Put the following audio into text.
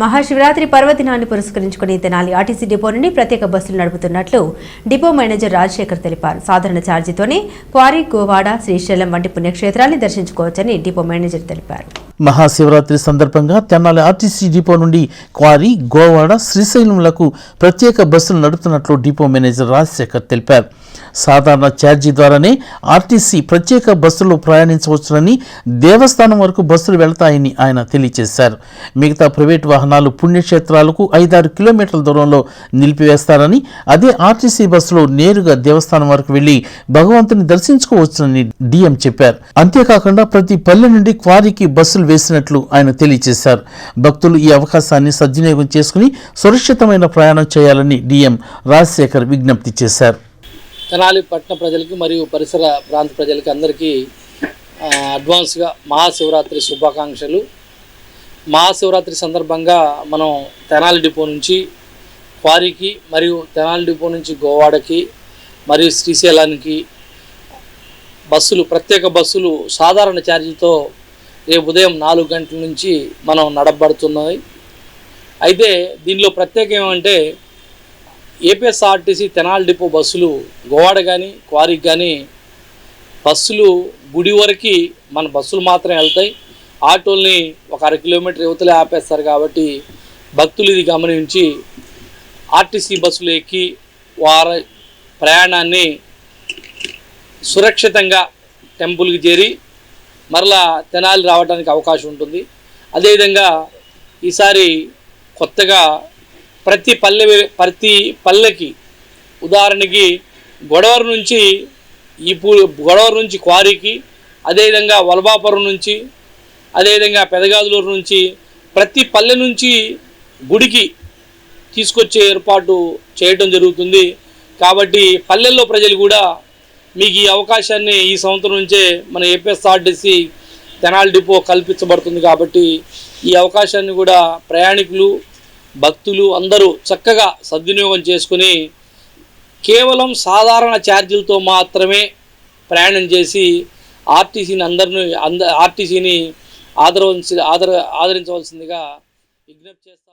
మహాశివరాత్రి పర్వదినాన్ని పురస్కరించుకుని Tenali RTC depot నుండి ప్రత్యేక బస్సులు నడుపుతున్నట్లు డిపో మేనేజర్ రాజశేఖర్ తెలిపారు. సాధారణ ఛార్జీతోనే క్వారీ, గోవాడ, శ్రీశైలం వంటి పుణ్యక్షేత్రాన్ని దర్శించుకోవచ్చని డిపో మేనేజర్ తెలిపారు. మహాశివరాత్రి సందర్భంగా తెనాలి ఆర్టీసీ డిపో నుండి క్వారీ, గోవాడ, శ్రీశైలంలకు ప్రత్యేక బస్సులు నడుపుతున్నట్లు డిపో మేనేజర్ రాజశేఖర్ తెలిపారు. సాధారణ ఛార్జీ ద్వారానే ఆర్టీసీ ప్రత్యేక బస్సులు ప్రయాణించవచ్చునని, దేవస్థానం వరకు బస్సులు వెళతాయని ఆయన తెలియజేశారు. మిగతా ప్రైవేటు వాహనాలు పుణ్యక్షేత్రాలకు 5-6 కిలోమీటర్ల దూరంలో నిలిపివేస్తారని, అదే ఆర్టీసీ బస్సులో నేరుగా దేవస్థానం వరకు వెళ్లి భగవంతుని దర్శించుకోవచ్చునని డిఎం చెప్పారు. అంతేకాకుండా ప్రతి పల్లె నుండి క్వారీకి బస్సులు వేసినట్లు ఆయన తెలియజేశారు. భక్తులు ఈ అవకాశాన్ని సద్వినియోగం చేసుకుని సురక్షితమైన ప్రయాణం చేయాలని డిఎం రాజశేఖర్ విజ్ఞప్తి చేశారు. తెనాలి పట్టణ ప్రజలకి మరియు పరిసర ప్రాంత ప్రజలకి అందరికీ అడ్వాన్స్గా మహాశివరాత్రి శుభాకాంక్షలు. మహాశివరాత్రి సందర్భంగా మనం తెనాలి డిపో నుంచి క్వారీకి మరియు తెనాలి డిపో నుంచి గోవాడకి మరియు శ్రీశైలానికి బస్సులు, ప్రత్యేక బస్సులు సాధారణ ఛార్జీతో రేపు ఉదయం 4 గంటల నుంచి మనం నడపబడుతున్నాయి. అయితే దీనిలో ప్రత్యేకం ఏమంటే ఏపీఎస్ఆర్టీసీ తెనాలి డిపో బస్సులు గోవాడ కానీ క్వారీకి కానీ బస్సులు గుడి వరకు మన బస్సులు మాత్రం వెళ్తాయి. ఆటోల్ని ఒక 1/2 కిలోమీటర్ యువతలే ఆపేస్తారు. కాబట్టి భక్తులు ఇది గమనించి ఆర్టీసీ బస్సులు ఎక్కి వారి ప్రయాణాన్ని సురక్షితంగా టెంపుల్కి చేరి మరలా తెనాలి రావడానికి అవకాశం ఉంటుంది. అదేవిధంగా ఈసారి కొత్తగా ప్రతి పల్లెకి ఉదాహరణకి గొడవరు నుంచి క్వారీకి, అదేవిధంగా వలభాపురం నుంచి, అదేవిధంగా పెదగాదులూరు నుంచి ప్రతి పల్లె నుంచి గుడికి తీసుకొచ్చే ఏర్పాటు చేయడం జరుగుతుంది. కాబట్టి పల్లెల్లో ప్రజలు కూడా మీకు ఈ అవకాశాన్ని ఈ సంవత్సరం నుంచే మన ఏపీఎస్ఆర్టీసీ తెనాలి డిపో కల్పించబడుతుంది. కాబట్టి ఈ అవకాశాన్ని కూడా ప్రయాణికులు, భక్తులు అందరూ చక్కగా సద్వినియోగం చేసుకుని కేవలం సాధారణ ఛార్జీలతో మాత్రమే ప్రయాణం చేసి ఆర్టీసీని ఆదరించవలసిందిగా విజ్ఞప్తి చేస్తాం.